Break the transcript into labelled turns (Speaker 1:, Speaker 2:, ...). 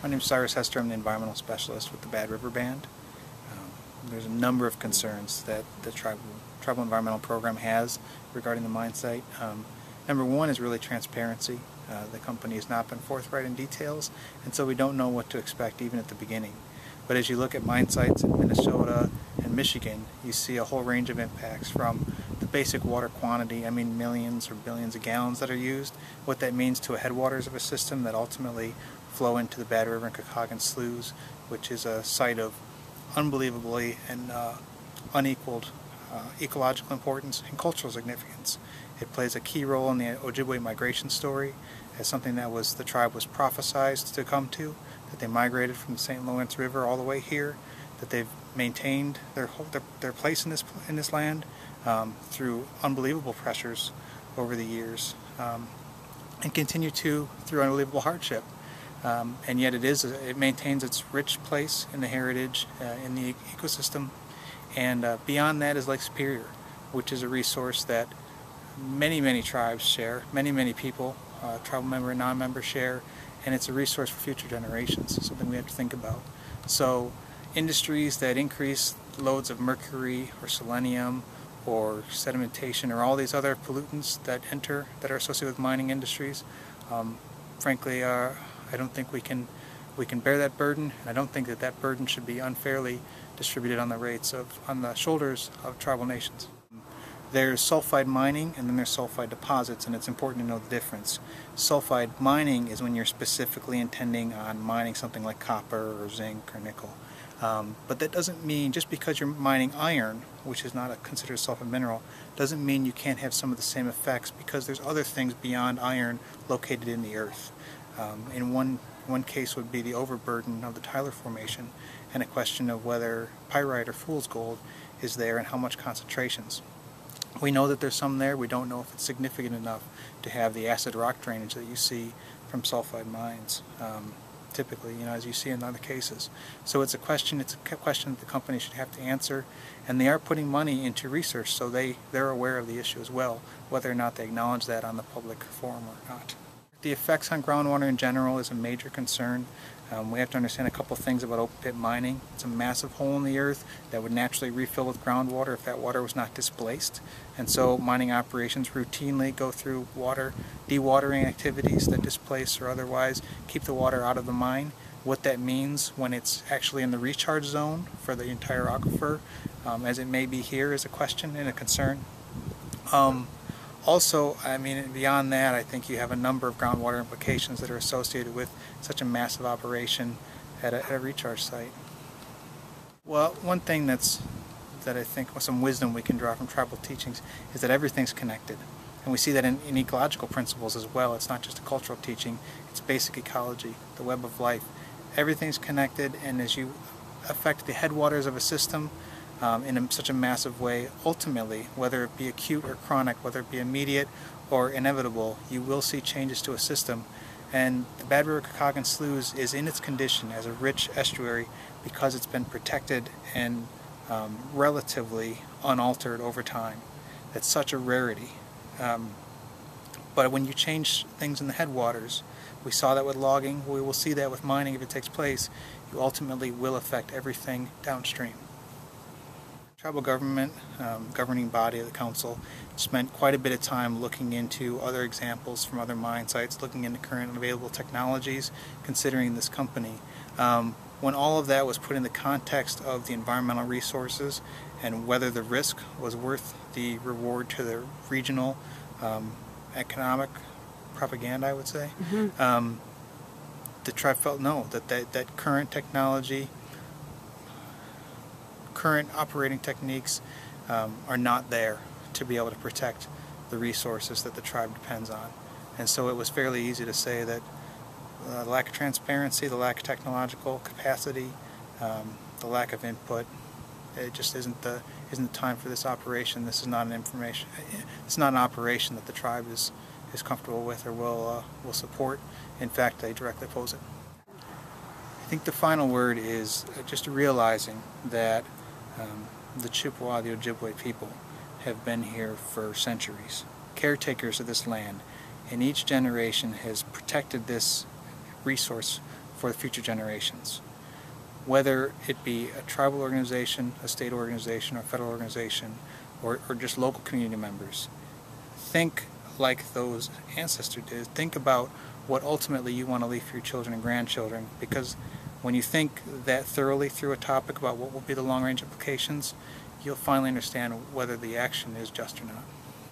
Speaker 1: My name is Cyrus Hester. I'm the environmental specialist with the Bad River Band. There's a number of concerns that the tribal environmental program has regarding the mine site. Number one is really transparency. The company has not been forthright in details, and so we don't know what to expect even at the beginning. But as you look at mine sites in Minnesota and Michigan, you see a whole range of impacts from the basic water quantity, I mean millions or billions of gallons that are used, what that means to a headwaters of a system that ultimately flow into the Bad River and Penokee sloughs, which is a site of unbelievably and unequaled ecological importance and cultural significance. It plays a key role in the Ojibwe migration story as something that the tribe was prophesized to come to, that they migrated from the St. Lawrence River all the way here, that they've maintained their place in this land through unbelievable pressures over the years, and continue to through unbelievable hardship. And yet it maintains its rich place in the heritage, in the ecosystem. And beyond that is Lake Superior, which is a resource that many tribes share, many people, tribal member and non-member share, and it's a resource for future generations, something we have to think about. So industries that increase loads of mercury or selenium or sedimentation or all these other pollutants that are associated with mining industries, frankly, I don't think we can bear that burden, and I don't think that burden should be unfairly distributed on the shoulders of tribal nations. There's sulfide mining and then there's sulfide deposits, and it's important to know the difference. Sulfide mining is when you're specifically intending on mining something like copper or zinc or nickel. But that doesn't mean, just because you're mining iron, which is not considered a sulfide mineral, doesn't mean you can't have some of the same effects, because there's other things beyond iron located in the earth. In one case would be the overburden of the Tyler Formation, and a question of whether pyrite or fool's gold is there and how much concentrations. We know that there's some there. We don't know if it's significant enough to have the acid rock drainage that you see from sulfide mines, typically, as you see in other cases. So it's a question that the company should have to answer, and they are putting money into research, so they're aware of the issue as well, whether or not they acknowledge that on the public forum or not. The effects on groundwater in general is a major concern. We have to understand a couple things about open pit mining. It's a massive hole in the earth that would naturally refill with groundwater if that water was not displaced. And so mining operations routinely go through dewatering activities that displace or otherwise keep the water out of the mine. What that means when it's actually in the recharge zone for the entire aquifer, as it may be here, is a question and a concern. Also, beyond that, I think you have a number of groundwater implications that are associated with such a massive operation at a recharge site. Well, one thing that I think with some wisdom we can draw from tribal teachings is that everything's connected. And we see that in ecological principles as well. It's not just a cultural teaching, it's basic ecology, the web of life. Everything's connected, and as you affect the headwaters of a system, in such a massive way, ultimately, whether it be acute or chronic, whether it be immediate or inevitable, you will see changes to a system. And the Bad River Penokee sloughs is in its condition as a rich estuary because it's been protected and relatively unaltered over time. That's such a rarity. But when you change things in the headwaters, we saw that with logging, we will see that with mining if it takes place, you ultimately will affect everything downstream. Tribal government, governing body of the council, spent quite a bit of time looking into other examples from other mine sites, looking into current available technologies, considering this company. When all of that was put in the context of the environmental resources and whether the risk was worth the reward to the regional economic propaganda, I would say, the tribe felt no, that current technology, current operating techniques are not there to be able to protect the resources that the tribe depends on. And so it was fairly easy to say that the lack of transparency, the lack of technological capacity, the lack of input, it just isn't the time for this operation. This is not it's not an operation that the tribe is comfortable with or will support. In fact, they directly oppose it. I think the final word is just realizing that the Chippewa, the Ojibwe people, have been here for centuries, caretakers of this land, and each generation has protected this resource for the future generations. Whether it be a tribal organization, a state organization, or a federal organization, or just local community members. Think like those ancestors did. Think about what ultimately you want to leave for your children and grandchildren, because when you think that thoroughly through a topic about what will be the long-range implications, you'll finally understand whether the action is just or not.